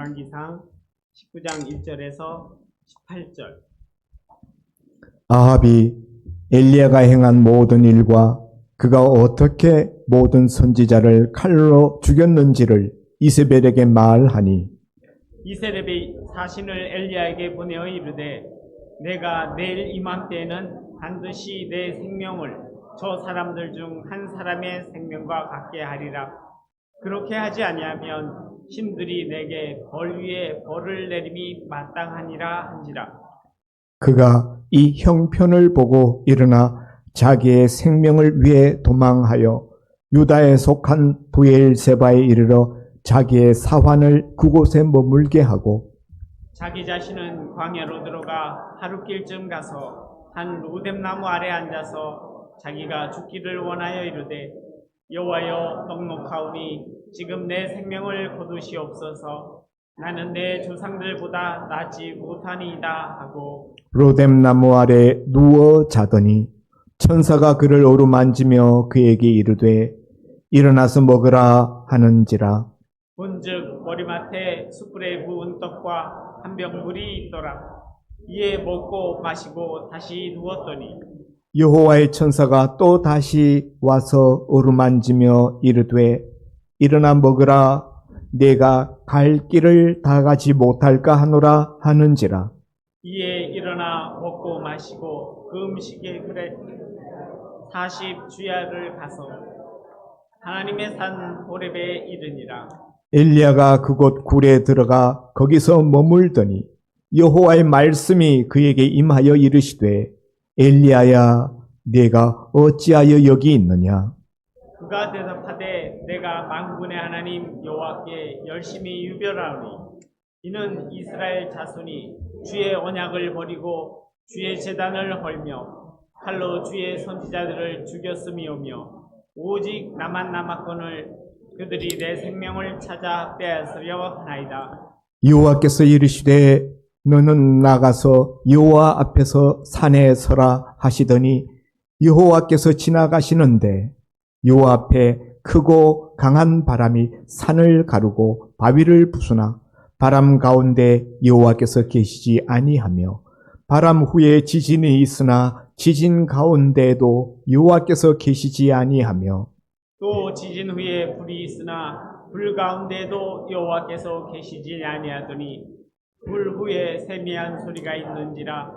열왕기상 19장 1절에서 18절. 아합이 엘리야가 행한 모든 일과 그가 어떻게 모든 선지자를 칼로 죽였는지를 이세벨에게 말하니 이세벨이 사신을 엘리야에게 보내어 이르되 내가 내일 이맘때에는 반드시 내 생명을 저 사람들 중 한 사람의 생명과 같게 하리라. 그렇게 하지 아니하면 신들이 내게 벌 위에 벌을 내림이 마땅하니라 한지라. 그가 이 형편을 보고 일어나 자기의 생명을 위해 도망하여 유다에 속한 브엘세바에 이르러 자기의 사환을 그곳에 머물게 하고 자기 자신은 광야로 들어가 하룻길쯤 가서 한 로뎀나무 아래 앉아서 자기가 죽기를 원하여 이르되 여호와여 넉넉하오니 지금 내 생명을 거두시옵소서. 나는 내 조상들보다 낫지 못하니이다 하고 로뎀나무 아래 누워 자더니 천사가 그를 어루만지며 그에게 이르되 일어나서 먹으라 하는지라. 본즉 머리맡에 숯불에 구운 떡과 한 병 물이 있더라. 이에 먹고 마시고 다시 누웠더니 여호와의 천사가 또 다시 와서 어루만지며 이르되 일어나 먹으라 내가 갈 길을 다 가지 못할까 하노라 하는지라. 이에 일어나 먹고 마시고 그 음식의 그래 40주야를 가서 하나님의 산 호렙에 이르니라. 엘리야가 그곳 굴에 들어가 거기서 머물더니 여호와의 말씀이 그에게 임하여 이르시되 엘리야야 네가 어찌하여 여기 있느냐. 그가 대답하되 내가 만군의 하나님 여호와께 열심히 유별하오니 이는 이스라엘 자손이 주의 언약을 버리고 주의 제단을 헐며 칼로 주의 선지자들을 죽였음이오며 오직 나만 남았거늘 그들이 내 생명을 찾아 빼앗으려 하나이다. 여호와께서 이르시되 너는 나가서 여호와 앞에서 산에 서라 하시더니 여호와께서 지나가시는데 여호와 앞에 크고 강한 바람이 산을 가르고 바위를 부수나 바람 가운데 여호와께서 계시지 아니하며 바람 후에 지진이 있으나 지진 가운데에도 여호와께서 계시지 아니하며 또 지진 후에 불이 있으나 불 가운데에도 여호와께서 계시지 아니하더니 불 후에 세미한 소리가 있는지라.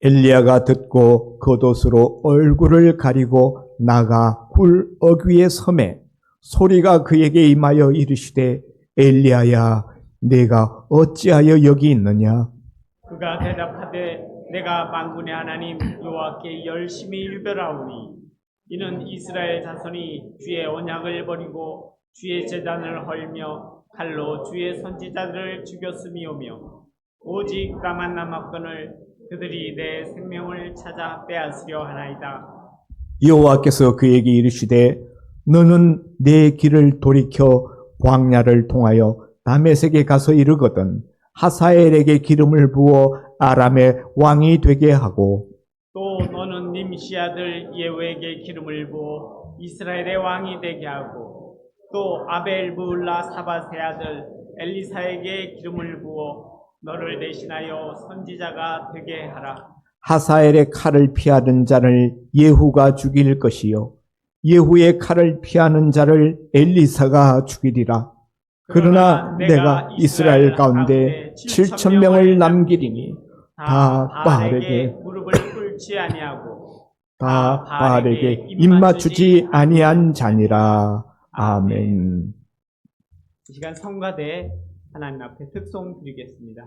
엘리야가 듣고 겉옷으로 얼굴을 가리고 나가 굴 어귀의 섬에 소리가 그에게 임하여 이르시되 엘리야야 내가 어찌하여 여기 있느냐. 그가 대답하되 내가 만군의 하나님 여호와께 열심히 유별하오니 이는 이스라엘 자손이 주의 언약을 버리고 주의 제단을 헐며 칼로 주의 선지자들을 죽였음이오며 오직 나만 남았거늘 그들이 내 생명을 찾아 빼앗으려 하나이다. 여호와께서 그에게 이르시되 너는 내 길을 돌이켜 광야를 통하여 다메섹에 가서 이르거든 하사엘에게 기름을 부어 아람의 왕이 되게 하고 또 너는 님시 아들 예후에게 기름을 부어 이스라엘의 왕이 되게 하고 또 아벨무을라 사밧의 아들 엘리사에게 기름을 부어 너를 대신하여 선지자가 되게 하라. 하사엘의 칼을 피하는 자를 예후가 죽일 것이요 예후의 칼을 피하는 자를 엘리사가 죽이리라. 그러나 내가 이스라엘 가운데 7,000명을 남기리니 다 바알에게 무릎을 꿇지 아니하고 다 바알에게 입맞추지 아니한 자니라. 아멘. 이 시간 성가대 하나님 앞에 특송 드리겠습니다.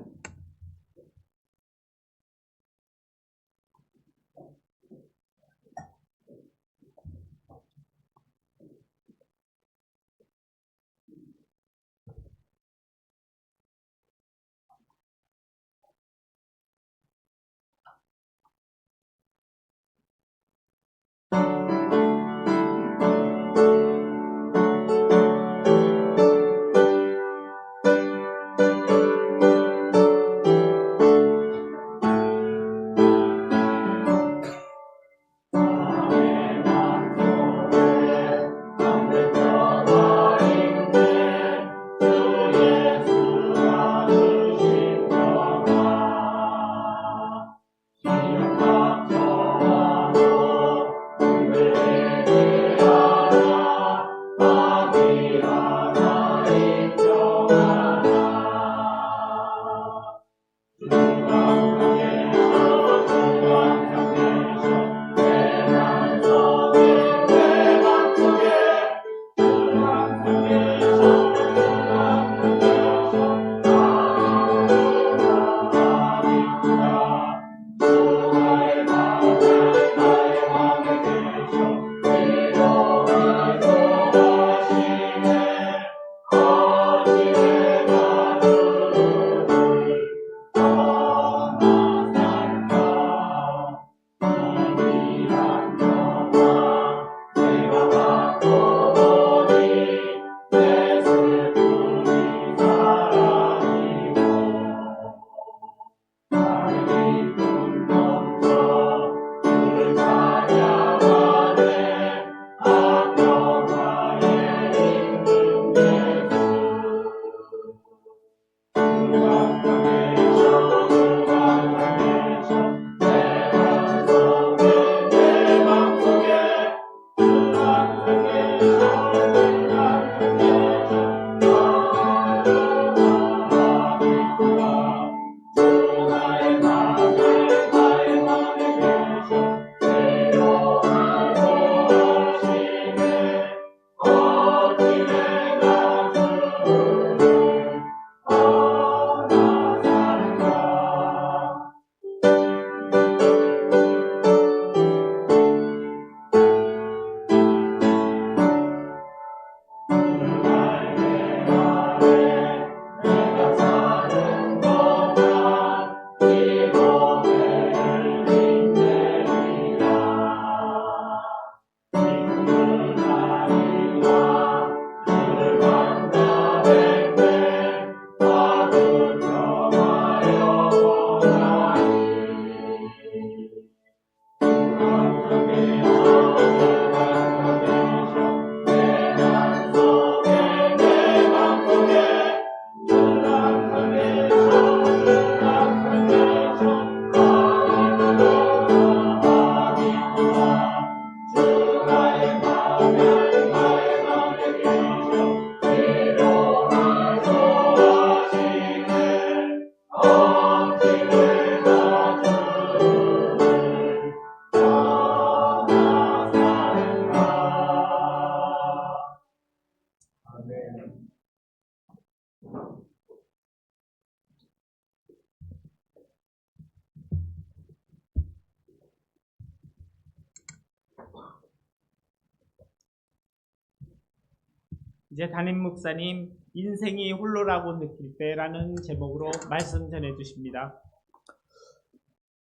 이제 담임 목사님 인생이 홀로라고 느낄 때라는 제목으로 말씀 전해 주십니다.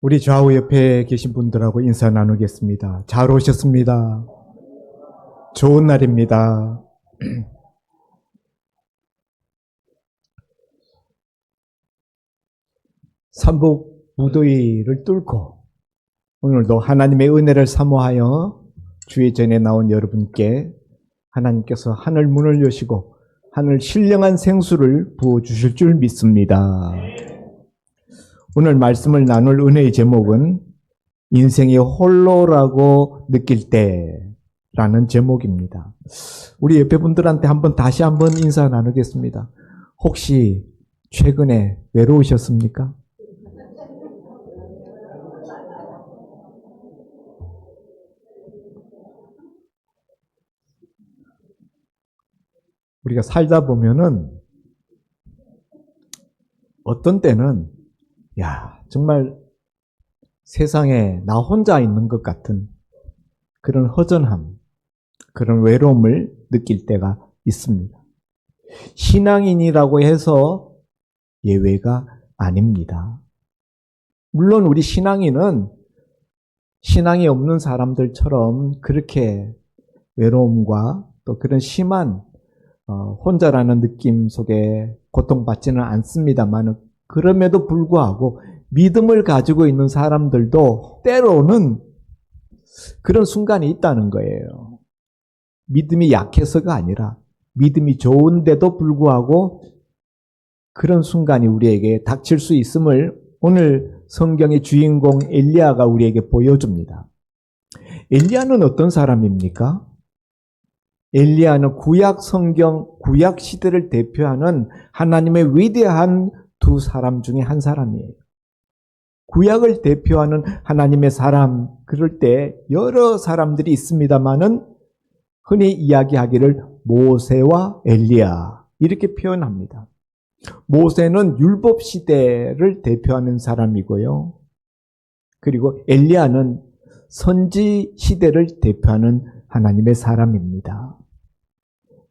우리 좌우 옆에 계신 분들하고 인사 나누겠습니다. 잘 오셨습니다. 좋은 날입니다. 삼복 무더위를 뚫고 오늘도 하나님의 은혜를 사모하여 주의 전에 나온 여러분께 하나님께서 하늘 문을 여시고 하늘 신령한 생수를 부어주실 줄 믿습니다. 오늘 말씀을 나눌 은혜의 제목은 인생이 홀로라고 느낄 때라는 제목입니다. 우리 옆에 분들한테 다시 한번 인사 나누겠습니다. 혹시 최근에 외로우셨습니까? 우리가 살다 보면은 어떤 때는 정말 세상에 나 혼자 있는 것 같은 그런 허전함, 그런 외로움을 느낄 때가 있습니다. 신앙인이라고 해서 예외가 아닙니다. 물론 우리 신앙인은 신앙이 없는 사람들처럼 그렇게 외로움과 또 그런 심한 혼자라는 느낌 속에 고통받지는 않습니다만 그럼에도 불구하고 믿음을 가지고 있는 사람들도 때로는 그런 순간이 있다는 거예요. 믿음이 약해서가 아니라 믿음이 좋은데도 불구하고 그런 순간이 우리에게 닥칠 수 있음을 오늘 성경의 주인공 엘리야가 우리에게 보여줍니다. 엘리야는 어떤 사람입니까? 엘리야는 구약 성경, 구약 시대를 대표하는 하나님의 위대한 두 사람 중에 한 사람이에요. 구약을 대표하는 하나님의 사람, 그럴 때 여러 사람들이 있습니다만은 흔히 이야기하기를 모세와 엘리야 이렇게 표현합니다. 모세는 율법 시대를 대표하는 사람이고요. 그리고 엘리야는 선지 시대를 대표하는 하나님의 사람입니다.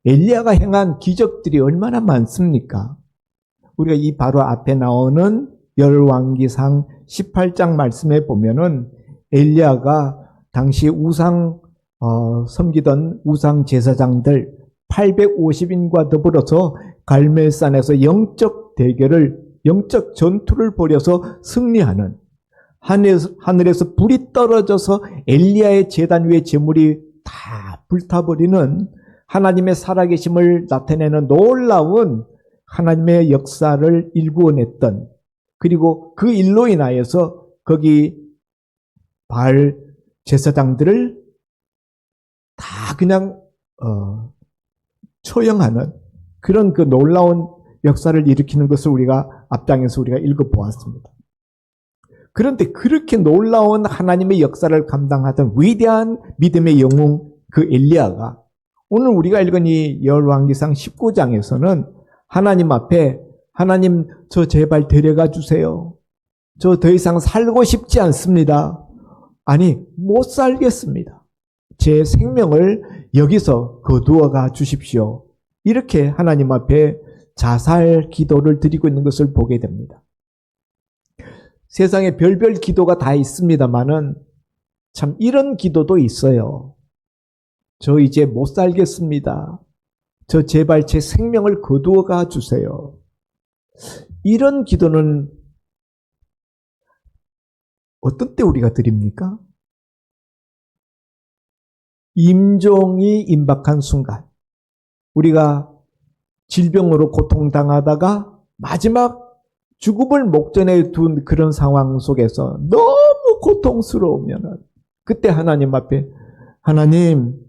엘리야가 행한 기적들이 얼마나 많습니까? 우리가 이 바로 앞에 나오는 열왕기상 18장 말씀에 보면은 엘리야가 당시 섬기던 우상 제사장들 850인과 더불어서 갈멜산에서 영적 전투를 벌여서 승리하는 하늘에서 불이 떨어져서 엘리야의 제단 위에 제물이 다 불타버리는 하나님의 살아계심을 나타내는 놀라운 하나님의 역사를 일구어냈던, 그리고 그 일로 인하여서 거기 바알 제사장들을 다 그냥 처형하는 그런 그 놀라운 역사를 일으키는 것을 우리가 앞장에서 우리가 읽어보았습니다. 그런데 그렇게 놀라운 하나님의 역사를 감당하던 위대한 믿음의 영웅 그 엘리야가 오늘 우리가 읽은 이 열왕기상 19장에서는 하나님 앞에 하나님 저 제발 데려가 주세요. 저 더 이상 살고 싶지 않습니다. 아니 못 살겠습니다. 제 생명을 여기서 거두어가 주십시오. 이렇게 하나님 앞에 자살 기도를 드리고 있는 것을 보게 됩니다. 세상에 별별 기도가 다 있습니다만은 참 이런 기도도 있어요. 저 이제 못 살겠습니다. 저 제발 제 생명을 거두어가 주세요. 이런 기도는 어떤 때 우리가 드립니까? 임종이 임박한 순간, 우리가 질병으로 고통당하다가 마지막 죽음을 목전에 둔 그런 상황 속에서 너무 고통스러우면 그때 하나님 앞에 하나님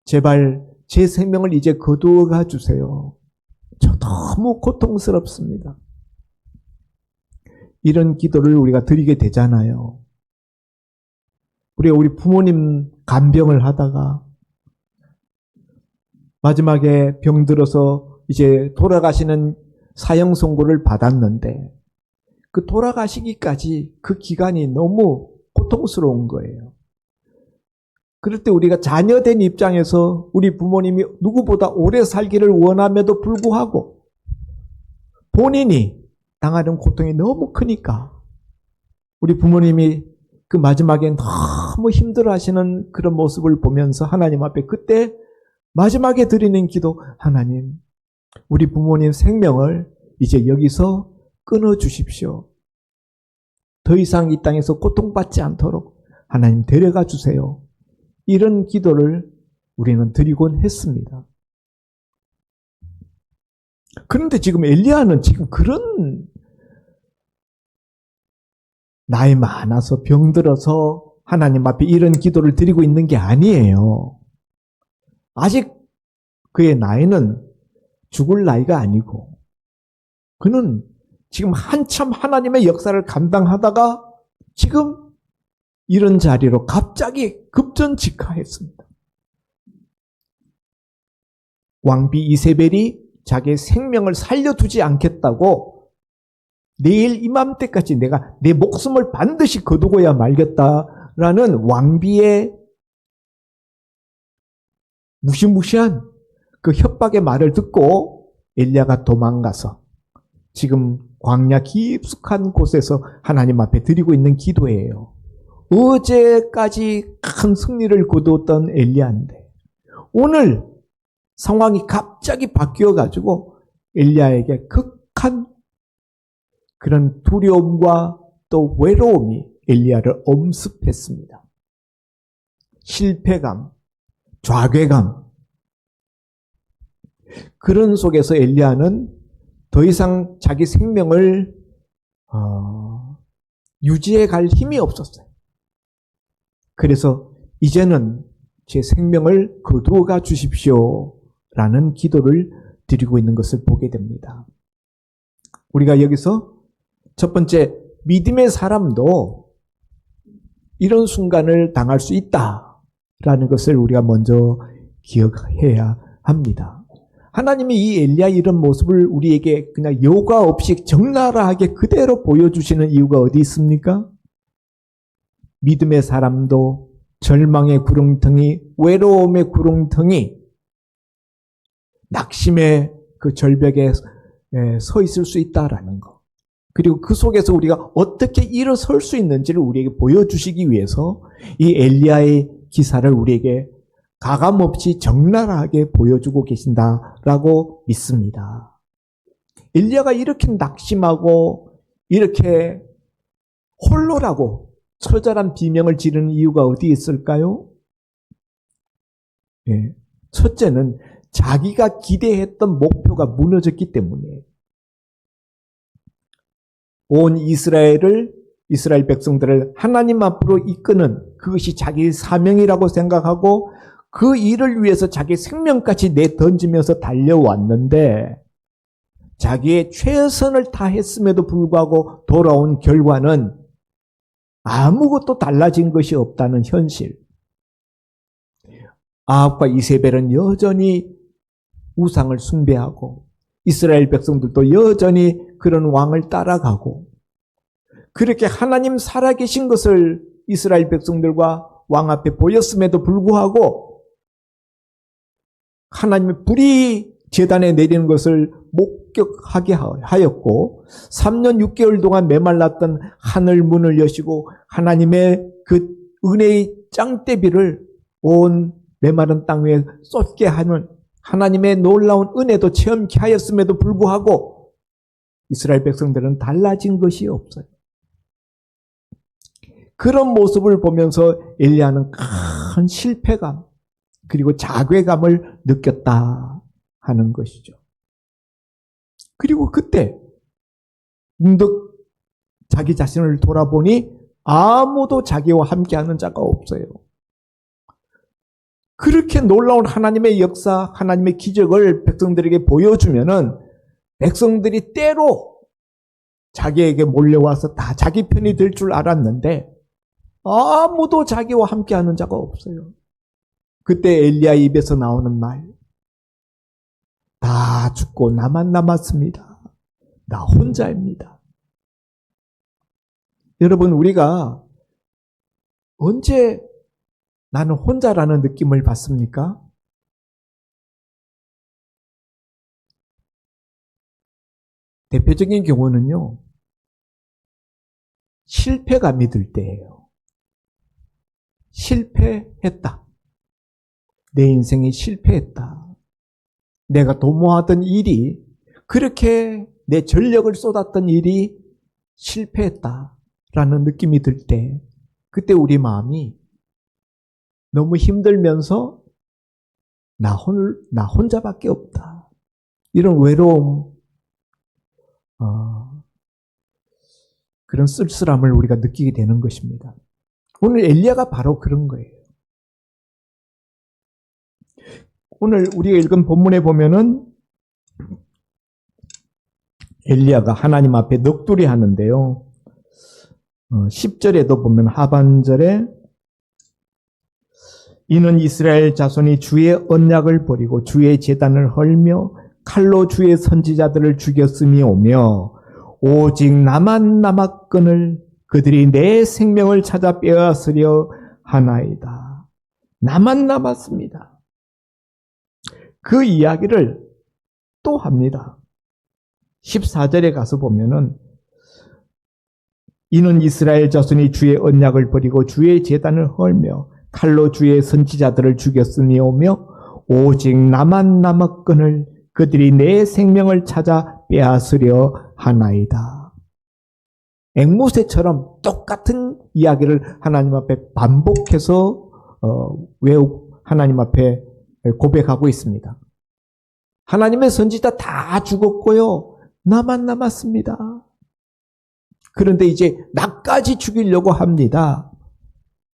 제발 제 생명을 이제 거두어가 주세요. 저 너무 고통스럽습니다. 이런 기도를 우리가 드리게 되잖아요. 우리 부모님 간병을 하다가 마지막에 병들어서 이제 돌아가시는 사형 선고를 받았는데 그 돌아가시기까지 그 기간이 너무 고통스러운 거예요. 그럴 때 우리가 자녀된 입장에서 우리 부모님이 누구보다 오래 살기를 원함에도 불구하고 본인이 당하는 고통이 너무 크니까 우리 부모님이 그 마지막에 너무 힘들어 하시는 그런 모습을 보면서 하나님 앞에 그때 마지막에 드리는 기도, 하나님, 우리 부모님 생명을 이제 여기서 끊어 주십시오. 더 이상 이 땅에서 고통받지 않도록 하나님 데려가 주세요. 이런 기도를 우리는 드리곤 했습니다. 그런데 지금 엘리야는 지금 그런 나이 많아서 병들어서 하나님 앞에 이런 기도를 드리고 있는 게 아니에요. 아직 그의 나이는 죽을 나이가 아니고 그는 지금 한참 하나님의 역사를 감당하다가 지금 이런 자리로 갑자기 급전직하했습니다. 왕비 이세벨이 자기의 생명을 살려두지 않겠다고 내일 이맘때까지 내가 내 목숨을 반드시 거두고야 말겠다라는 왕비의 무시무시한 그 협박의 말을 듣고 엘리야가 도망가서 지금 광야 깊숙한 곳에서 하나님 앞에 드리고 있는 기도예요. 어제까지 큰 승리를 거두었던 엘리야인데 오늘 상황이 갑자기 바뀌어가지고 엘리야에게 극한 그런 두려움과 또 외로움이 엘리야를 엄습했습니다. 실패감, 좌괴감. 그런 속에서 엘리야는 더 이상 자기 생명을 유지해 갈 힘이 없었어요. 그래서 이제는 제 생명을 거두어가 주십시오 라는 기도를 드리고 있는 것을 보게 됩니다. 우리가 여기서 첫 번째, 믿음의 사람도 이런 순간을 당할 수 있다라는 것을 우리가 먼저 기억해야 합니다. 하나님이 이 엘리야 이런 모습을 우리에게 그냥 여과 없이 적나라하게 그대로 보여주시는 이유가 어디 있습니까? 믿음의 사람도 절망의 구렁텅이, 외로움의 구렁텅이, 낙심의 그 절벽에 서 있을 수 있다라는 것. 그리고 그 속에서 우리가 어떻게 일어설 수 있는지를 우리에게 보여주시기 위해서 이 엘리야의 기사를 우리에게 가감없이 적나라하게 보여주고 계신다라고 믿습니다. 엘리야가 이렇게 낙심하고 이렇게 홀로라고 처절한 비명을 지르는 이유가 어디에 있을까요? 예, 첫째는 자기가 기대했던 목표가 무너졌기 때문이에요. 온 이스라엘 백성들을 하나님 앞으로 이끄는 그것이 자기의 사명이라고 생각하고 그 일을 위해서 자기 생명까지 내던지면서 달려왔는데 자기의 최선을 다했음에도 불구하고 돌아온 결과는 아무것도 달라진 것이 없다는 현실. 아합과 이세벨은 여전히 우상을 숭배하고 이스라엘 백성들도 여전히 그런 왕을 따라가고 그렇게 하나님 살아계신 것을 이스라엘 백성들과 왕 앞에 보였음에도 불구하고 하나님의 불이 제단에 내리는 것을 목격하게 하였고 3년 6개월 동안 메말랐던 하늘 문을 여시고 하나님의 그 은혜의 짱대비를 온 메마른 땅 위에 쏟게 하는 하나님의 놀라운 은혜도 체험케 하였음에도 불구하고 이스라엘 백성들은 달라진 것이 없어요. 그런 모습을 보면서 엘리야는 큰 실패감 그리고 자괴감을 느꼈다 하는 것이죠. 그리고 그때 문득 자기 자신을 돌아보니 아무도 자기와 함께하는 자가 없어요. 그렇게 놀라운 하나님의 역사, 하나님의 기적을 백성들에게 보여주면은 백성들이 때로 자기에게 몰려와서 다 자기 편이 될 줄 알았는데 아무도 자기와 함께하는 자가 없어요. 그때 엘리야 입에서 나오는 말, 다 죽고 나만 남았습니다. 나 혼자입니다. 여러분, 우리가 언제 나는 혼자라는 느낌을 받습니까? 대표적인 경우는요, 실패감이 들 때예요. 실패했다. 내 인생이 실패했다. 내가 도모하던 일이, 그렇게 내 전력을 쏟았던 일이 실패했다라는 느낌이 들 때, 그때 우리 마음이 너무 힘들면서 나 혼자밖에 없다. 이런 외로움, 그런 쓸쓸함을 우리가 느끼게 되는 것입니다. 오늘 엘리야가 바로 그런 거예요. 오늘 우리가 읽은 본문에 보면은 엘리야가 하나님 앞에 넋두리 하는데요. 10절에도 보면 하반절에 이는 이스라엘 자손이 주의 언약을 버리고 주의 제단을 헐며 칼로 주의 선지자들을 죽였음이 오며 오직 나만 남았거늘 그들이 내 생명을 찾아 빼앗으려 하나이다. 나만 남았습니다. 그 이야기를 또 합니다. 14절에 가서 보면은 이는 이스라엘 자손이 주의 언약을 버리고 주의 제단을 헐며 칼로 주의 선지자들을 죽였으니 오며 오직 나만 남았거늘 그들이 내 생명을 찾아 빼앗으려 하나이다. 앵무새처럼 똑같은 이야기를 하나님 앞에 반복해서 하나님 앞에 고백하고 있습니다. 하나님의 선지자 다 죽었고요. 나만 남았습니다. 그런데 이제 나까지 죽이려고 합니다.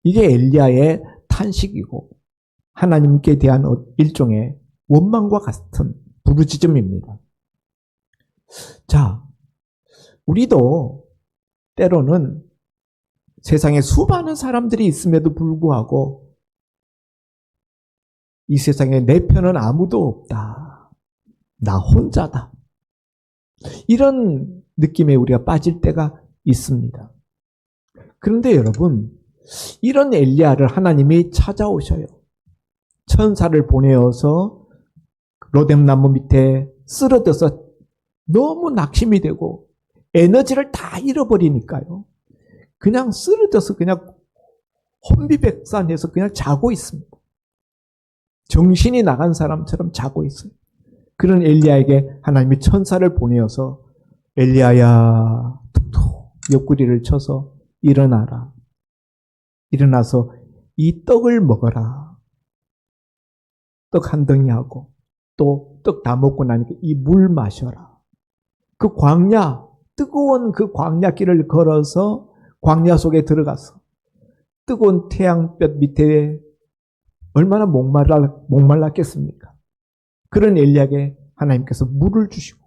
이게 엘리야의 탄식이고 하나님께 대한 일종의 원망과 같은 부르짖음입니다. 자, 우리도 때로는 세상에 수많은 사람들이 있음에도 불구하고 이 세상에 내 편은 아무도 없다. 나 혼자다. 이런 느낌에 우리가 빠질 때가 있습니다. 그런데 여러분, 이런 엘리야를 하나님이 찾아오셔요. 천사를 보내어서 로뎀나무 밑에 쓰러져서 너무 낙심이 되고 에너지를 다 잃어버리니까요. 그냥 쓰러져서 그냥 혼비백산해서 그냥 자고 있습니다. 정신이 나간 사람처럼 자고 있어요. 그런 엘리야에게 하나님이 천사를 보내어서 엘리야야 툭툭 옆구리를 쳐서 일어나라. 일어나서 이 떡을 먹어라. 떡 한 덩이 하고 또 떡 다 먹고 나니까 이 물 마셔라. 그 광야, 뜨거운 그 광야 길을 걸어서 광야 속에 들어가서 뜨거운 태양볕 밑에 얼마나 목말랐겠습니까? 그런 엘리야에게 하나님께서 물을 주시고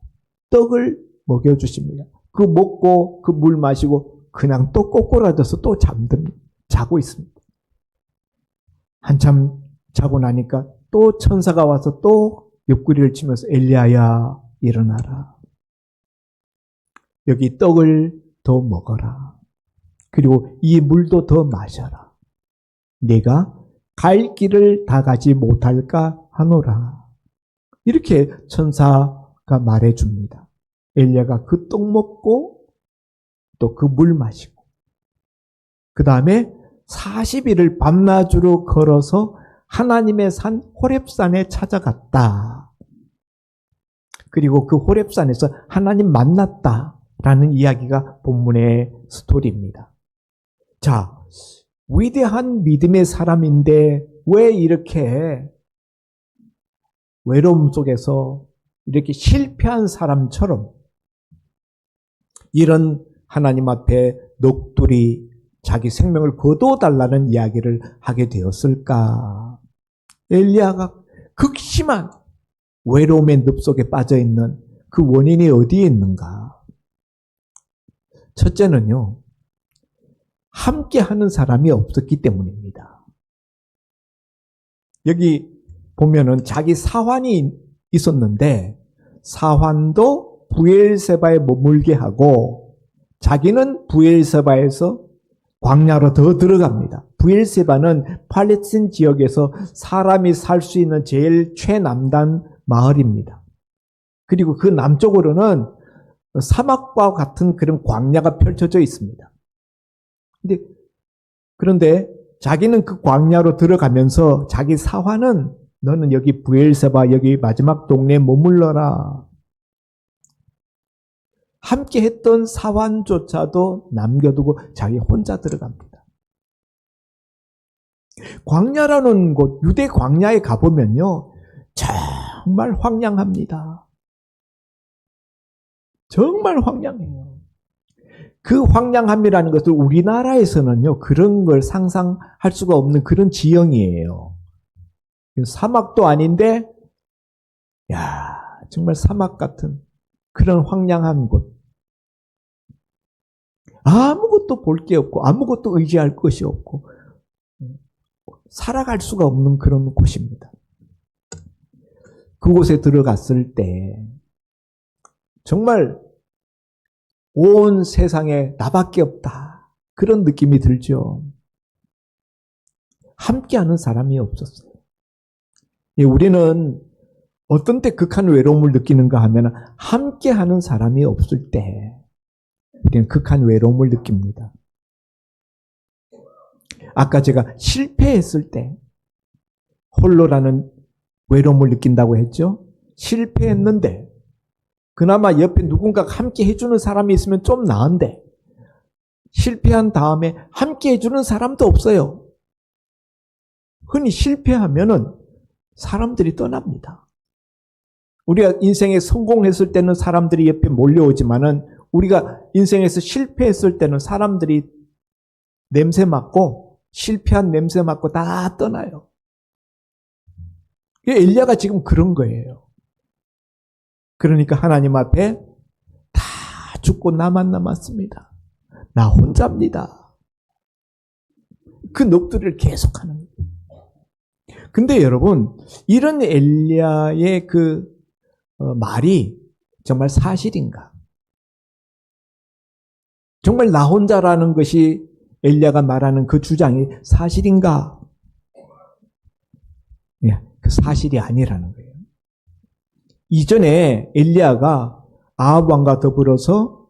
떡을 먹여주십니다. 그 먹고 그 물 마시고 그냥 또 꼬꾸라져서 또 자고 있습니다. 한참 자고 나니까 또 천사가 와서 또 옆구리를 치면서 엘리야야 일어나라. 여기 떡을 더 먹어라. 그리고 이 물도 더 마셔라. 네가 갈 길을 다 가지 못할까 하노라. 이렇게 천사가 말해줍니다. 엘리야가 그 떡 먹고 또 그 물 마시고 그 다음에 40일을 밤낮으로 걸어서 하나님의 산 호렙산에 찾아갔다. 그리고 그 호렙산에서 하나님 만났다라는 이야기가 본문의 스토리입니다. 자, 위대한 믿음의 사람인데 왜 이렇게 외로움 속에서 이렇게 실패한 사람처럼 이런 하나님 앞에 넋두리 자기 생명을 거둬달라는 이야기를 하게 되었을까? 엘리야가 극심한 외로움의 늪속에 빠져있는 그 원인이 어디에 있는가? 첫째는요, 함께 하는 사람이 없었기 때문입니다. 여기 보면은 자기 사환이 있었는데 사환도 브엘세바에 머물게 하고 자기는 브엘세바에서 광야로 더 들어갑니다. 브엘세바는 팔레스틴 지역에서 사람이 살 수 있는 제일 최남단 마을입니다. 그리고 그 남쪽으로는 사막과 같은 그런 광야가 펼쳐져 있습니다. 그런데 자기는 그 광야로 들어가면서 자기 사환은 너는 여기 브엘세바 여기 마지막 동네에 머물러라. 함께 했던 사환조차도 남겨두고 자기 혼자 들어갑니다. 광야라는 곳, 유대 광야에 가보면요. 정말 황량합니다. 정말 황량해요. 그 황량함이라는 것을 우리나라에서는요, 그런 걸 상상할 수가 없는 그런 지형이에요. 사막도 아닌데, 야, 정말 사막 같은 그런 황량한 곳. 아무것도 볼 게 없고, 아무것도 의지할 것이 없고, 살아갈 수가 없는 그런 곳입니다. 그곳에 들어갔을 때, 정말 온 세상에 나밖에 없다. 그런 느낌이 들죠. 함께하는 사람이 없었어요. 우리는 어떤 때 극한 외로움을 느끼는가 하면 함께하는 사람이 없을 때 우리는 극한 외로움을 느낍니다. 아까 제가 실패했을 때 홀로라는 외로움을 느낀다고 했죠. 실패했는데 그나마 옆에 누군가가 함께 해주는 사람이 있으면 좀 나은데 실패한 다음에 함께 해주는 사람도 없어요. 흔히 실패하면은 사람들이 떠납니다. 우리가 인생에 성공했을 때는 사람들이 옆에 몰려오지만은 우리가 인생에서 실패했을 때는 사람들이 냄새 맡고 실패한 냄새 맡고 다 떠나요. 엘리야가 지금 그런 거예요. 그러니까 하나님 앞에 다 죽고 나만 남았습니다. 나 혼자입니다. 그 넋두리를 계속하는 거예요. 근데 여러분, 이런 엘리야의 그 말이 정말 사실인가? 정말 나 혼자라는 것이 엘리야가 말하는 그 주장이 사실인가? 예, 그 사실이 아니라는 거예요. 이전에 엘리야가 아합 왕과 더불어서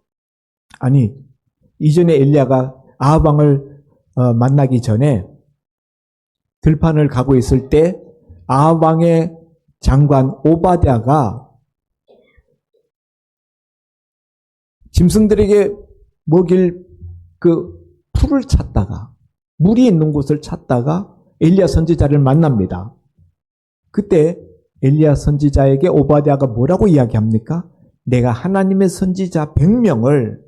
이전에 엘리야가 아합 왕을 만나기 전에 들판을 가고 있을 때 아합 왕의 장관 오바댜가 짐승들에게 먹일 그 풀을 찾다가 물이 있는 곳을 찾다가 엘리야 선지자를 만납니다. 그때 엘리야 선지자에게 오바댜가 뭐라고 이야기합니까? 내가 하나님의 선지자 100명을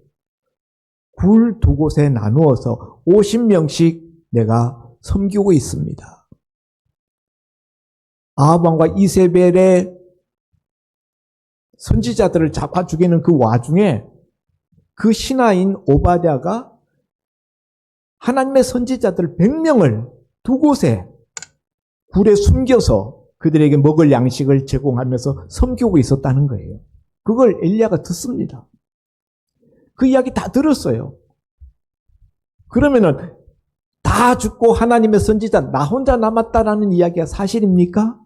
굴 두 곳에 나누어서 50명씩 내가 섬기고 있습니다. 아합 왕과 이세벨의 선지자들을 잡아 죽이는 그 와중에 그 신하인 오바댜가 하나님의 선지자들 100명을 두 곳에 굴에 숨겨서 그들에게 먹을 양식을 제공하면서 섬기고 있었다는 거예요. 그걸 엘리야가 듣습니다. 그 이야기 다 들었어요. 그러면은 다 죽고 하나님의 선지자 나 혼자 남았다라는 이야기가 사실입니까?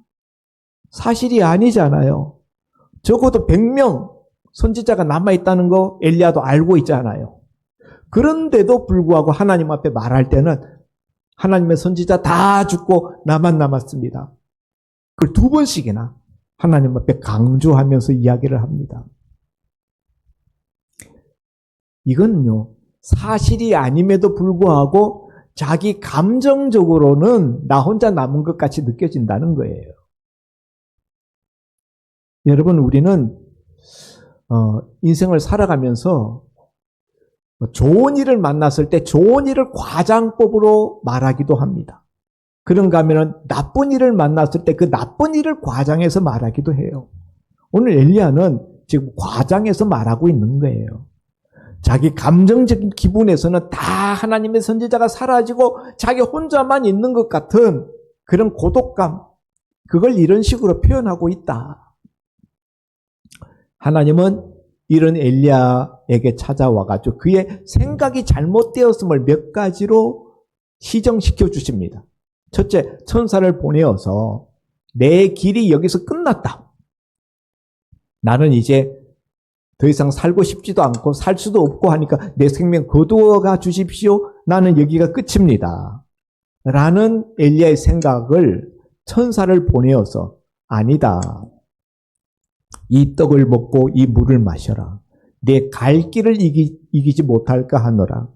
사실이 아니잖아요. 적어도 100명 선지자가 남아있다는 거 엘리야도 알고 있잖아요. 그런데도 불구하고 하나님 앞에 말할 때는 하나님의 선지자 다 죽고 나만 남았습니다. 그걸 2번씩이나 하나님 앞에 강조하면서 이야기를 합니다. 이건요, 사실이 아님에도 불구하고 자기 감정적으로는 나 혼자 남은 것 같이 느껴진다는 거예요. 여러분, 우리는 인생을 살아가면서 좋은 일을 만났을 때 좋은 일을 과장법으로 말하기도 합니다. 그런가 하면 나쁜 일을 만났을 때 그 나쁜 일을 과장해서 말하기도 해요. 오늘 엘리야는 지금 과장해서 말하고 있는 거예요. 자기 감정적인 기분에서는 다 하나님의 선지자가 사라지고 자기 혼자만 있는 것 같은 그런 고독감, 그걸 이런 식으로 표현하고 있다. 하나님은 이런 엘리야에게 찾아와가지고 그의 생각이 잘못되었음을 몇 가지로 시정시켜 주십니다. 첫째, 천사를 보내어서 내 길이 여기서 끝났다. 나는 이제 더 이상 살고 싶지도 않고 살 수도 없고 하니까 내 생명 거두어가 주십시오. 나는 여기가 끝입니다. 라는 엘리야의 생각을 천사를 보내어서 아니다. 이 떡을 먹고 이 물을 마셔라. 내 갈 길을 이기지 못할까 하노라.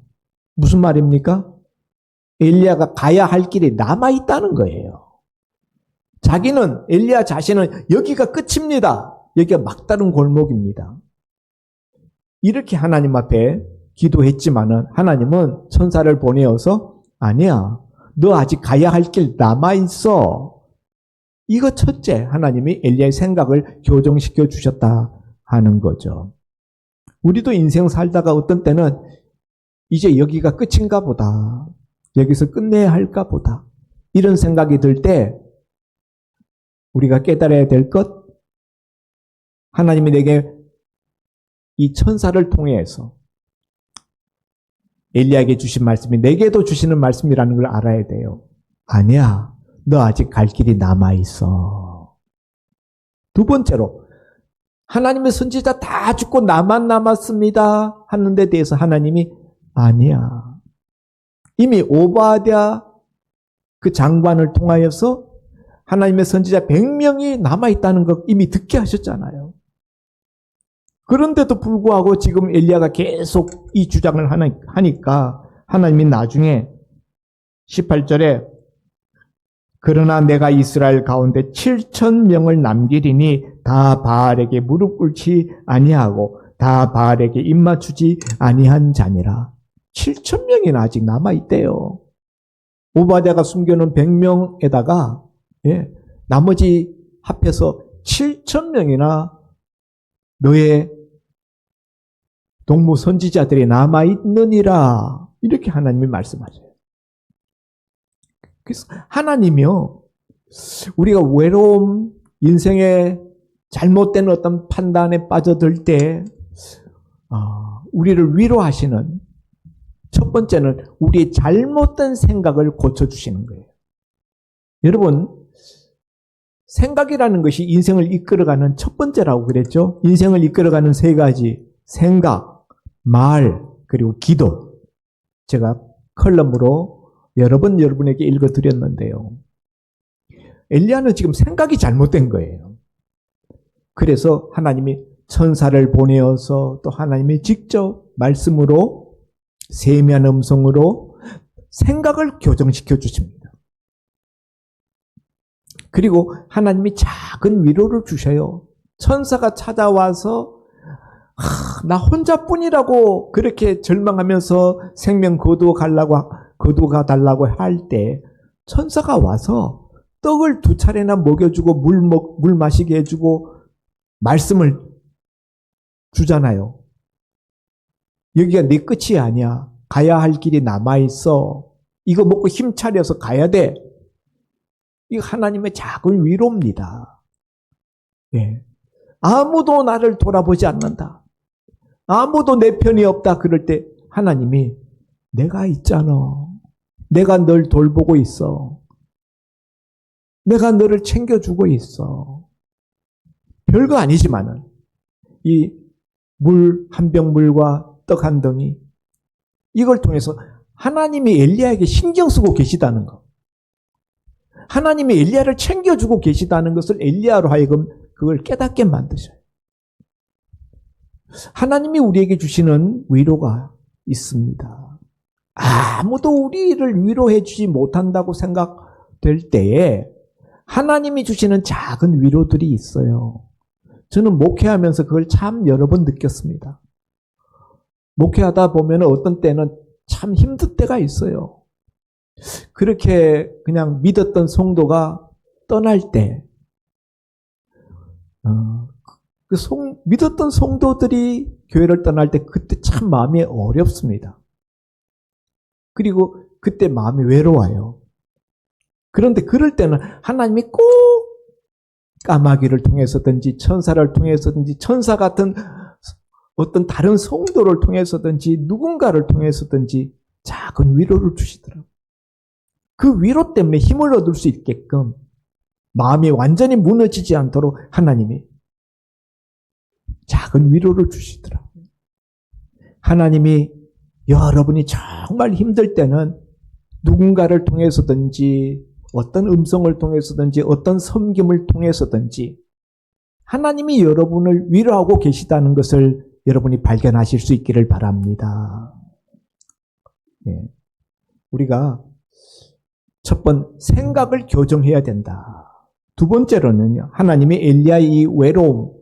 무슨 말입니까? 엘리야가 가야 할 길이 남아있다는 거예요. 자기는, 엘리야 자신은 여기가 끝입니다. 여기가 막다른 골목입니다. 이렇게 하나님 앞에 기도했지만은 하나님은 천사를 보내어서 아니야. 너 아직 가야 할 길 남아있어. 이거 첫째, 하나님이 엘리야의 생각을 교정시켜 주셨다 하는 거죠. 우리도 인생 살다가 어떤 때는 이제 여기가 끝인가 보다. 여기서 끝내야 할까 보다. 이런 생각이 들 때 우리가 깨달아야 될 것, 하나님이 내게 이 천사를 통해서 엘리야에게 주신 말씀이 내게도 주시는 말씀이라는 걸 알아야 돼요. 아니야. 너 아직 갈 길이 남아있어. 두 번째로, 하나님의 선지자 다 죽고 나만 남았습니다 하는 데 대해서 하나님이 아니야. 이미 오바댜 그 장관을 통하여서 하나님의 선지자 100명이 남아있다는 것 이미 듣게 하셨잖아요. 그런데도 불구하고 지금 엘리야가 계속 이 주장을 하니까 하나님이 나중에 18절에 그러나 내가 이스라엘 가운데 7,000명을 남기리니 다 바알에게 무릎 꿇지 아니하고 다 바알에게 입맞추지 아니한 자니라. 7,000명이나 아직 남아있대요. 오바댜가 숨겨놓은 100명에다가 나머지 합해서 7,000명이나 너의 동무 선지자들이 남아있느니라. 이렇게 하나님이 말씀하셔요. 그래서 하나님이요, 우리가 외로움, 인생의 잘못된 어떤 판단에 빠져들 때 우리를 위로하시는 첫 번째는 우리의 잘못된 생각을 고쳐주시는 거예요. 여러분, 생각이라는 것이 인생을 이끌어가는 첫 번째라고 그랬죠. 인생을 이끌어가는 세 가지, 생각, 말, 그리고 기도. 제가 컬럼으로 여러 번 여러분에게 읽어드렸는데요. 엘리야는 지금 생각이 잘못된 거예요. 그래서 하나님이 천사를 보내어서 또 하나님이 직접 말씀으로 세미한 음성으로 생각을 교정시켜 주십니다. 그리고 하나님이 작은 위로를 주셔요. 천사가 찾아와서 나 혼자뿐이라고 그렇게 절망하면서 생명 거두어 달라고 할 때 천사가 와서 떡을 2차례나 먹여주고 물 마시게 해주고 말씀을 주잖아요. 여기가 네 끝이 아니야. 가야 할 길이 남아있어. 이거 먹고 힘 차려서 가야 돼. 이거 하나님의 작은 위로입니다. 예. 아무도 나를 돌아보지 않는다. 아무도 내 편이 없다. 그럴 때 하나님이 내가 있잖아. 내가 널 돌보고 있어. 내가 너를 챙겨주고 있어. 별거 아니지만은 이 물 한 병물과 떡 한 덩이 이걸 통해서 하나님이 엘리야에게 신경 쓰고 계시다는 것. 하나님이 엘리야를 챙겨주고 계시다는 것을 엘리야로 하여금 그걸 깨닫게 만드셔요. 하나님이 우리에게 주시는 위로가 있습니다. 아무도 우리를 위로해 주지 못한다고 생각될 때에 하나님이 주시는 작은 위로들이 있어요. 저는 목회하면서 그걸 참 여러 번 느꼈습니다. 목회하다 보면 어떤 때는 참 힘들 때가 있어요. 그렇게 그냥 믿었던 성도가 떠날 때, 믿었던 성도들이 교회를 떠날 때 그때 참 마음이 어렵습니다. 그리고 그때 마음이 외로워요. 그런데 그럴 때는 하나님이 꼭 까마귀를 통해서든지 천사를 통해서든지 천사 같은 어떤 다른 성도를 통해서든지 누군가를 통해서든지 작은 위로를 주시더라고요. 그 위로 때문에 힘을 얻을 수 있게끔 마음이 완전히 무너지지 않도록 하나님이 작은 위로를 주시더라고요. 하나님이 여러분이 정말 힘들 때는 누군가를 통해서든지 어떤 음성을 통해서든지 어떤 섬김을 통해서든지 하나님이 여러분을 위로하고 계시다는 것을 여러분이 발견하실 수 있기를 바랍니다. 네. 우리가 첫 번 생각을 교정해야 된다. 두 번째로는요, 하나님이 엘리야의 이 외로움,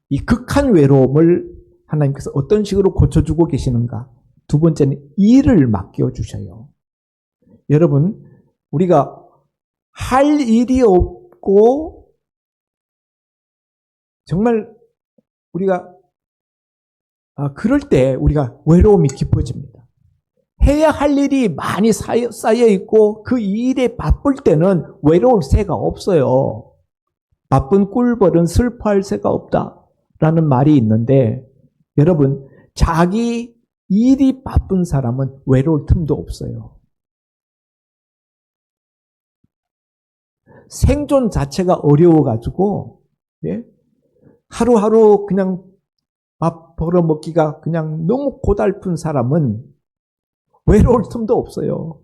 이 극한 외로움을 하나님께서 어떤 식으로 고쳐주고 계시는가? 두 번째는 일을 맡겨주셔요. 여러분, 우리가 할 일이 없고 정말 우리가 그럴 때 우리가 외로움이 깊어집니다. 해야 할 일이 많이 쌓여 있고 그 일에 바쁠 때는 외로울 새가 없어요. 바쁜 꿀벌은 슬퍼할 새가 없다라는 말이 있는데 여러분, 자기 일이 바쁜 사람은 외로울 틈도 없어요. 생존 자체가 어려워가지고 예? 하루하루 그냥 밥 벌어먹기가 그냥 너무 고달픈 사람은 외로울 틈도 없어요.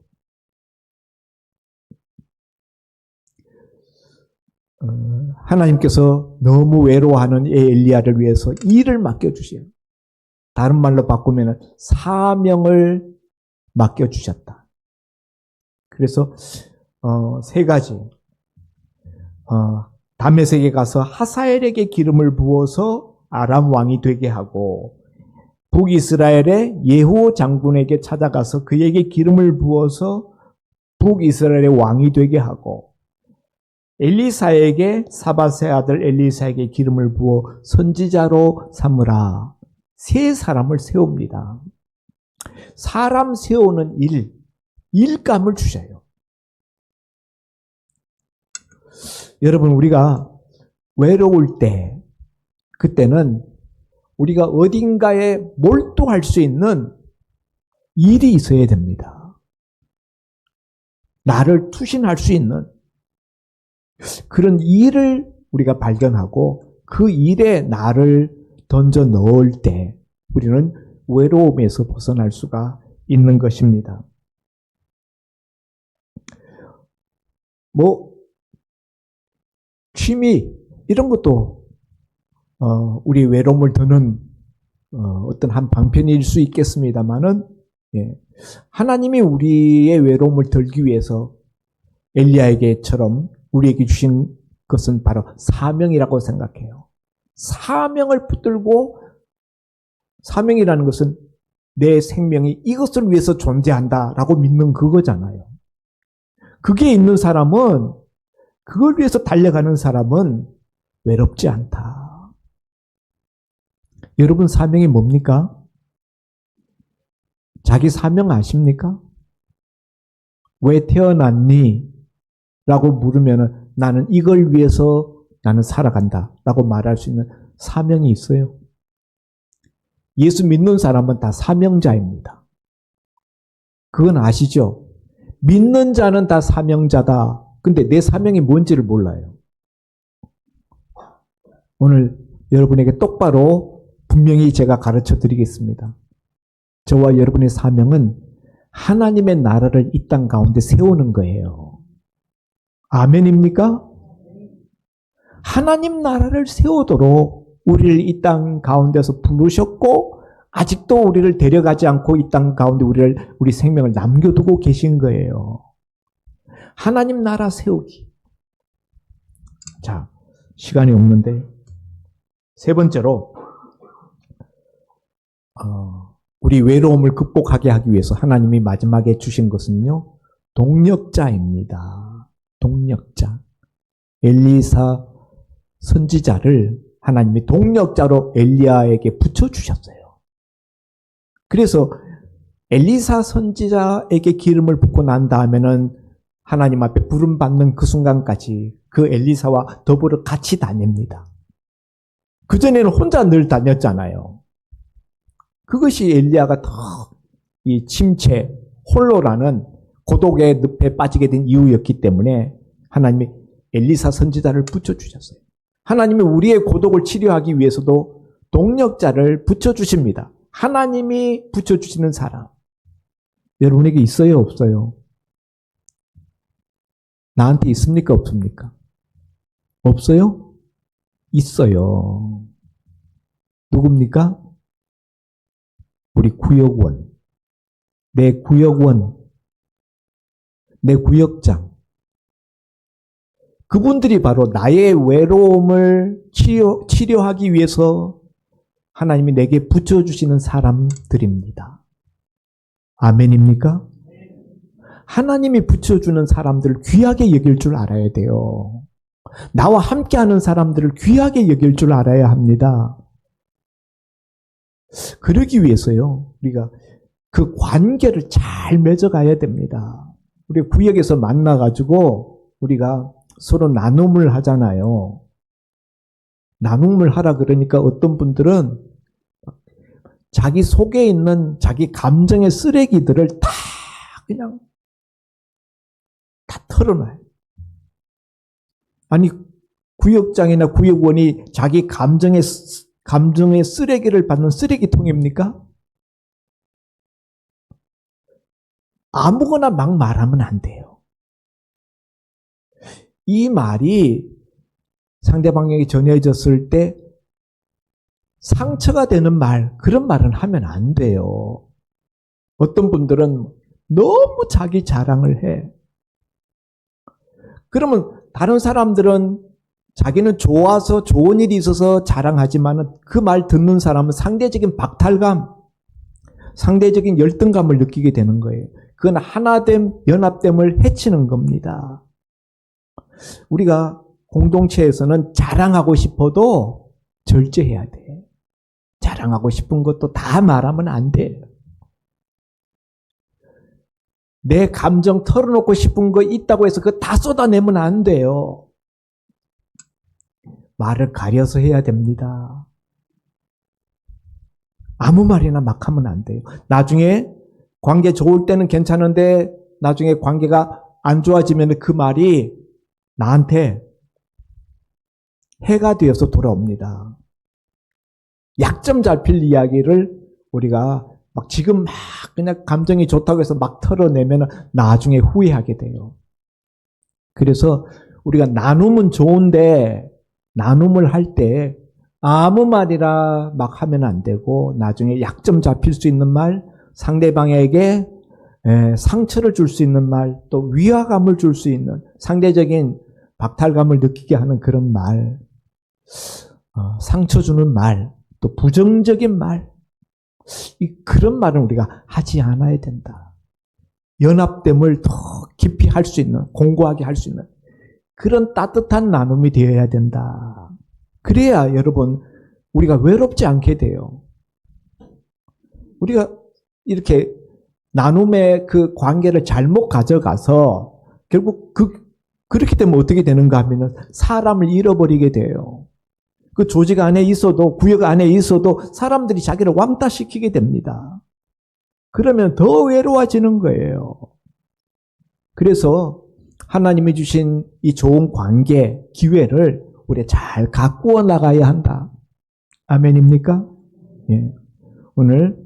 하나님께서 너무 외로워하는 엘리야를 위해서 일을 맡겨주셔요. 다른 말로 바꾸면 사명을 맡겨주셨다. 그래서 세 가지. 다메섹에 가서 하사엘에게 기름을 부어서 아람 왕이 되게 하고 북이스라엘의 예후 장군에게 찾아가서 그에게 기름을 부어서 북이스라엘의 왕이 되게 하고 엘리사에게 사밧의 아들 엘리사에게 기름을 부어 선지자로 삼으라. 세 사람을 세웁니다. 사람 세우는 일감을 주셔요. 여러분, 우리가 외로울 때, 그때는 우리가 어딘가에 몰두할 수 있는 일이 있어야 됩니다. 나를 투신할 수 있는 그런 일을 우리가 발견하고 그 일에 나를 던져 넣을 때 우리는 외로움에서 벗어날 수가 있는 것입니다. 취미 이런 것도 우리 외로움을 드는 어떤 한 방편일 수 있겠습니다만은 하나님이 우리의 외로움을 덜기 위해서 엘리야에게처럼 우리에게 주신 것은 바로 사명이라고 생각해요. 사명을 붙들고 사명이라는 것은 내 생명이 이것을 위해서 존재한다라고 믿는 그거잖아요. 그게 있는 사람은 그걸 위해서 달려가는 사람은 외롭지 않다. 여러분 사명이 뭡니까? 자기 사명 아십니까? 왜 태어났니? 라고 물으면 나는 이걸 위해서 나는 살아간다 라고 말할 수 있는 사명이 있어요. 예수 믿는 사람은 다 사명자입니다. 그건 아시죠? 믿는 자는 다 사명자다. 근데 내 사명이 뭔지를 몰라요. 오늘 여러분에게 똑바로 분명히 제가 가르쳐 드리겠습니다. 저와 여러분의 사명은 하나님의 나라를 이 땅 가운데 세우는 거예요. 아멘입니까? 하나님 나라를 세우도록 우리를 이 땅 가운데서 부르셨고 아직도 우리를 데려가지 않고 이 땅 가운데 우리 생명을 남겨두고 계신 거예요. 하나님 나라 세우기. 자, 시간이 없는데 세 번째로 우리 외로움을 극복하게 하기 위해서 하나님이 마지막에 주신 것은요. 동력자입니다. 동력자. 엘리사 선지자를 하나님이 동력자로 엘리야에게 붙여주셨어요. 그래서 엘리사 선지자에게 기름을 붓고 난 다음에는 하나님 앞에 부름받는 그 순간까지 그 엘리사와 더불어 같이 다닙니다. 그전에는 혼자 늘 다녔잖아요. 그것이 엘리야가 더 이 침체, 홀로라는 고독의 늪에 빠지게 된 이유였기 때문에 하나님이 엘리사 선지자를 붙여주셨어요. 하나님이 우리의 고독을 치료하기 위해서도 동력자를 붙여주십니다. 하나님이 붙여주시는 사람. 여러분에게 있어요, 없어요? 나한테 있습니까, 없습니까? 없어요? 있어요. 누굽니까? 우리 구역원. 내 구역원. 내 구역장. 그분들이 바로 나의 외로움을 치료하기 위해서 하나님이 내게 붙여주시는 사람들입니다. 아멘입니까? 하나님이 붙여주는 사람들을 귀하게 여길 줄 알아야 돼요. 나와 함께하는 사람들을 귀하게 여길 줄 알아야 합니다. 그러기 위해서요, 우리가 그 관계를 잘 맺어가야 됩니다. 우리 구역에서 만나가지고 우리가 서로 나눔을 하잖아요. 나눔을 하라 그러니까 어떤 분들은 자기 속에 있는 자기 감정의 쓰레기들을 다 그냥 다 털어놔요. 아니, 구역장이나 구역원이 자기 감정의 쓰레기를 받는 쓰레기통입니까? 아무거나 막 말하면 안 돼요. 이 말이 상대방에게 전해졌을 때 상처가 되는 말, 그런 말은 하면 안 돼요. 어떤 분들은 너무 자기 자랑을 해. 그러면 다른 사람들은 자기는 좋아서 좋은 일이 있어서 자랑하지만 그 말 듣는 사람은 상대적인 박탈감, 상대적인 열등감을 느끼게 되는 거예요. 그건 하나됨, 연합됨을 해치는 겁니다. 우리가 공동체에서는 자랑하고 싶어도 절제해야 돼. 자랑하고 싶은 것도 다 말하면 안 돼요. 내 감정 털어놓고 싶은 거 있다고 해서 그거 다 쏟아내면 안 돼요. 말을 가려서 해야 됩니다. 아무 말이나 막 하면 안 돼요. 나중에 관계 좋을 때는 괜찮은데 나중에 관계가 안 좋아지면 그 말이 나한테 해가 되어서 돌아옵니다. 약점 잡힐 이야기를 우리가 막 지금 막 그냥 감정이 좋다고 해서 막 털어내면 나중에 후회하게 돼요. 그래서 우리가 나눔은 좋은데 나눔을 할 때 아무 말이나 막 하면 안 되고 나중에 약점 잡힐 수 있는 말, 상대방에게 상처를 줄 수 있는 말, 또 위화감을 줄 수 있는 상대적인 박탈감을 느끼게 하는 그런 말, 상처 주는 말, 또 부정적인 말, 그런 말은 우리가 하지 않아야 된다. 연합됨을 더 깊이 할 수 있는, 공고하게 할 수 있는 그런 따뜻한 나눔이 되어야 된다. 그래야 여러분 우리가 외롭지 않게 돼요. 우리가 이렇게 나눔의 그 관계를 잘못 가져가서 결국 그렇게 되면 어떻게 되는가 하면 사람을 잃어버리게 돼요. 그 조직 안에 있어도, 구역 안에 있어도 사람들이 자기를 왕따시키게 됩니다. 그러면 더 외로워지는 거예요. 그래서 하나님이 주신 이 좋은 관계, 기회를 우리가 잘 가꾸어 나가야 한다. 아멘입니까? 예. 오늘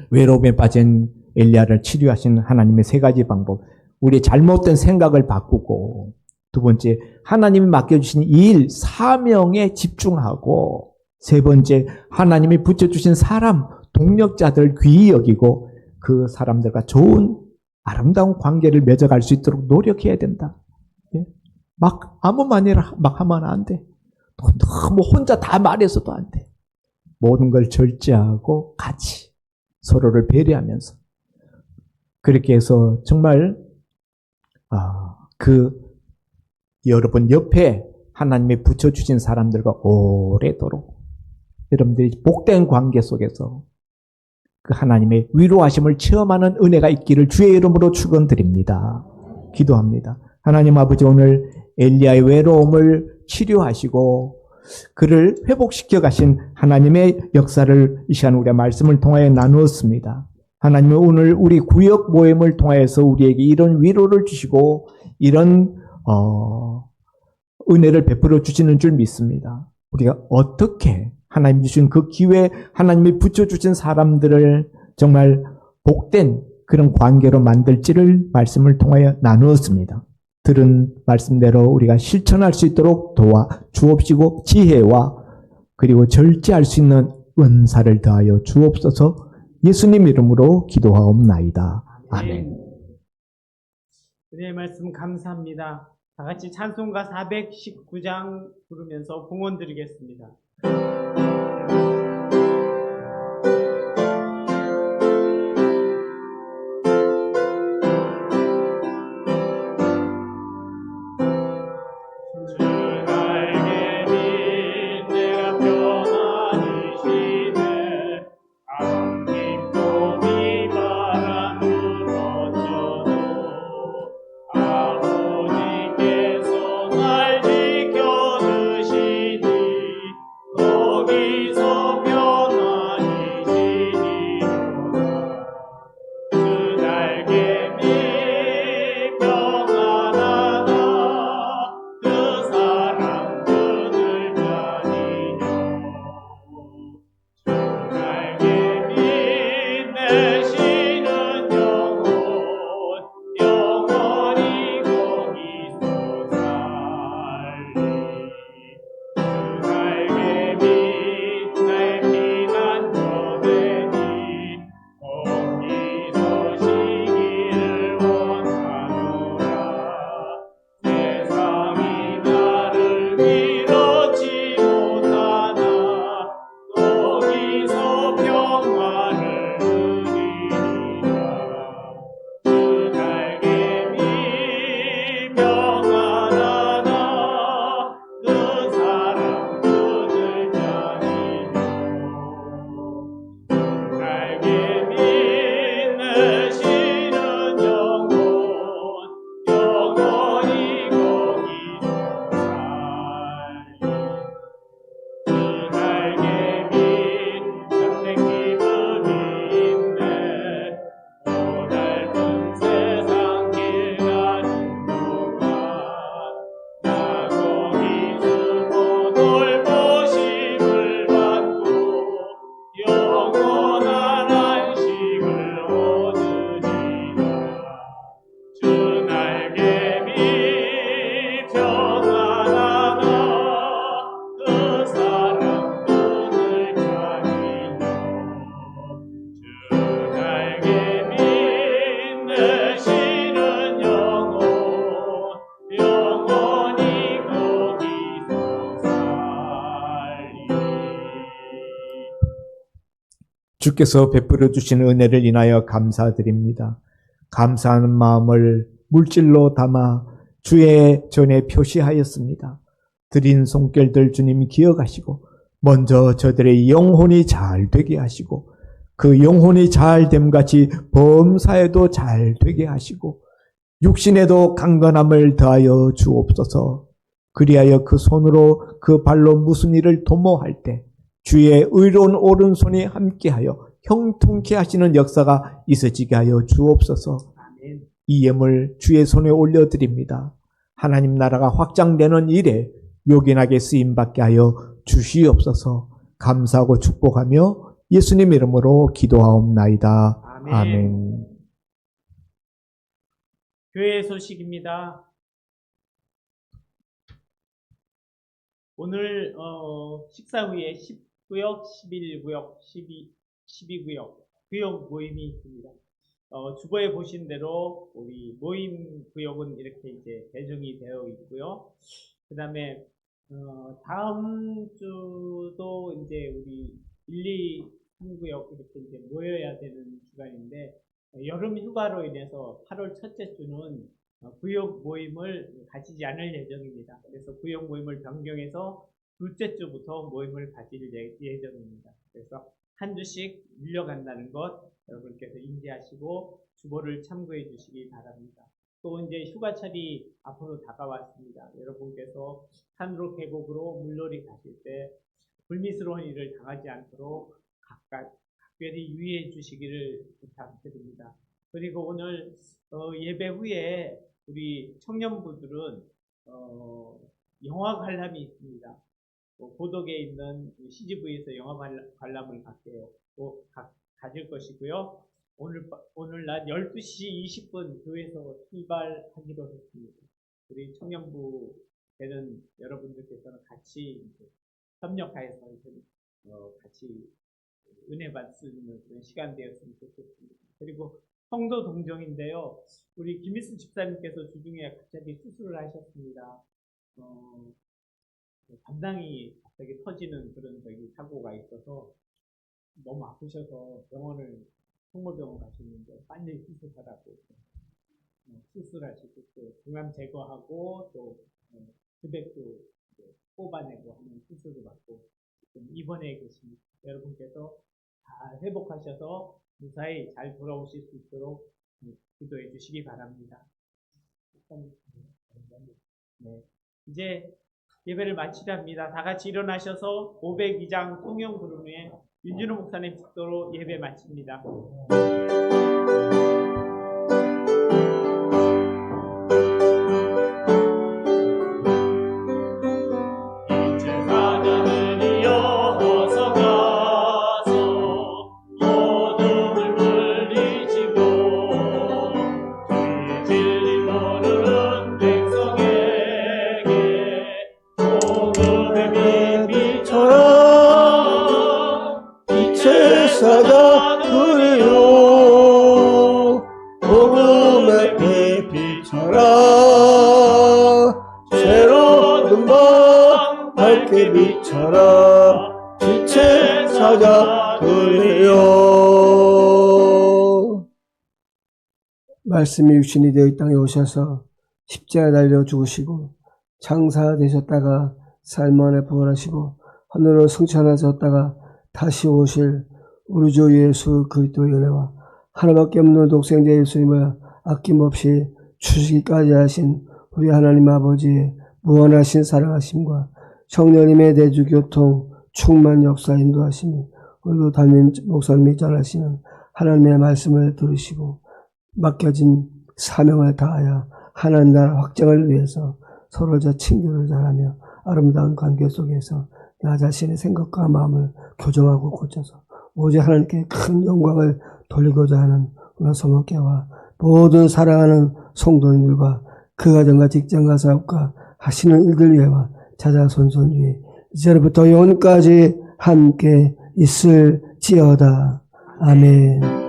외로움에 빠진 엘리야를 치료하신 하나님의 세 가지 방법. 우리의 잘못된 생각을 바꾸고, 두 번째, 하나님이 맡겨주신 일, 사명에 집중하고, 세 번째, 하나님이 붙여주신 사람, 동력자들 귀히 여기고 그 사람들과 좋은 아름다운 관계를 맺어갈 수 있도록 노력해야 된다. 예? 막 아무 말이나 막 하면 안 돼. 너무 혼자 다 말해서도 안 돼. 모든 걸 절제하고 같이 서로를 배려하면서 그렇게 해서 정말 여러분 옆에 하나님이 붙여주신 사람들과 오래도록 여러분들이 복된 관계 속에서 그 하나님의 위로하심을 체험하는 은혜가 있기를 주의 이름으로 축원드립니다. 기도합니다. 하나님 아버지, 오늘 엘리야의 외로움을 치료하시고 그를 회복시켜 가신 하나님의 역사를 이 시간 우리가 말씀을 통하여 나누었습니다. 하나님은 오늘 우리 구역 모임을 통하여서 우리에게 이런 위로를 주시고 이런 은혜를 베풀어 주시는 줄 믿습니다. 우리가 어떻게 하나님 주신 그 기회, 하나님이 붙여주신 사람들을 정말 복된 그런 관계로 만들지를 말씀을 통하여 나누었습니다. 들은 말씀대로 우리가 실천할 수 있도록 도와 주옵시고 지혜와 그리고 절제할 수 있는 은사를 더하여 주옵소서. 예수님 이름으로 기도하옵나이다. 아멘. 은혜의 말씀 감사합니다. 다 같이 찬송가 419장 부르면서 봉헌 드리겠습니다. 주께서 베풀어 주신 은혜를 인하여 감사드립니다. 감사하는 마음을 물질로 담아 주의 전에 표시하였습니다. 드린 손길들 주님이 기억하시고 먼저 저들의 영혼이 잘 되게 하시고 그 영혼이 잘 됨같이 범사에도 잘 되게 하시고 육신에도 강건함을 더하여 주옵소서. 그리하여 그 손으로 그 발로 무슨 일을 도모할 때 주의 의로운 오른손이 함께하여 형통케 하시는 역사가 있어지게 하여 주옵소서. 이 예물 주의 손에 올려드립니다. 하나님 나라가 확장되는 일에 요긴하게 쓰임받게 하여 주시옵소서. 감사하고 축복하며 예수님 이름으로 기도하옵나이다. 아멘. 아멘. 교회 소식입니다. 오늘 식사 후에 10구역, 11구역, 12구역 구역 모임이 있습니다. 주보에 보신 대로 우리 모임 구역은 이렇게 이제 배정이 되어 있고요. 그 다음에 다음 주도 이제 우리 1, 2, 3구역 이렇게 이제 모여야 되는 주간인데 여름 휴가로 인해서 8월 첫째 주는 구역 모임을 가지지 않을 예정입니다. 그래서 구역 모임을 변경해서 둘째 주부터 모임을 가질 예정입니다. 그래서 한 주씩 밀려간다는 것 여러분께서 인지하시고 주보를 참고해 주시기 바랍니다. 또 이제 휴가철이 앞으로 다가왔습니다. 여러분께서 산으로 계곡으로 물놀이 가실 때 불미스러운 일을 당하지 않도록 각별히 유의해 주시기를 부탁드립니다. 그리고 오늘 예배 후에 우리 청년부들은 영화 관람이 있습니다. 고덕에 있는 CGV에서 영화 관람을 가질 것이고요. 오늘날 12시 20분 교회에서 출발하기로 했습니다. 우리 청년부 되는 여러분들께서는 같이 협력하여서 같이 은혜 받을 수 있는 그런 시간 되었으면 좋겠습니다. 그리고 성도 동정인데요. 우리 김일수 집사님께서 주중에 갑자기 수술을 하셨습니다. 담낭이 갑자기 터지는 그런 사고가 있어서 너무 아프셔서 성모병원 가셨는데 빨리 수술하라고 수술하시고 또 중암 제거하고 또 주백도 뽑아내고 하는 수술을 받고 지금 입원해 계십니다. 여러분께서 다 회복하셔서 무사히 잘 돌아오실 수 있도록 기도해 주시기 바랍니다. 네, 이제 예배를 마치랍니다. 다 같이 일어나셔서 502장 통영 부름 후에 윤준호 목사님 축도로 예배 마칩니다. 사자 그리요 복음의 빛 비춰라 새로운 밤 밝게 비춰라 빛의 사자 그리요. 말씀이 육신이 되어 이 땅에 오셔서 십자가에 달려 죽으시고 장사되셨다가 삶 안에 부활하시고 하늘로 승천하셨다가 다시 오실 우리 주 예수 그리스도의 은혜와 하나밖에 없는 독생자 예수님을 아낌없이 주시기까지 하신 우리 하나님 아버지의 무한하신 사랑하심과 성령님의 대주교통 충만 역사 인도하심이 그리고 담임 목사님이 전하시는 하나님의 말씀을 들으시고 맡겨진 사명을 다하여 하나님 나라 확장을 위해서 서로 친교를 잘하며 아름다운 관계 속에서 나 자신의 생각과 마음을 교정하고 고쳐서 오직 하나님께 큰 영광을 돌리고자 하는 우리 소목교와 모든 사랑하는 성도님들과 그 가정과 직장과 사업과 하시는 일들 위에와 자자손손 위에 이제부터 영원까지 함께 있을지어다. 아멘.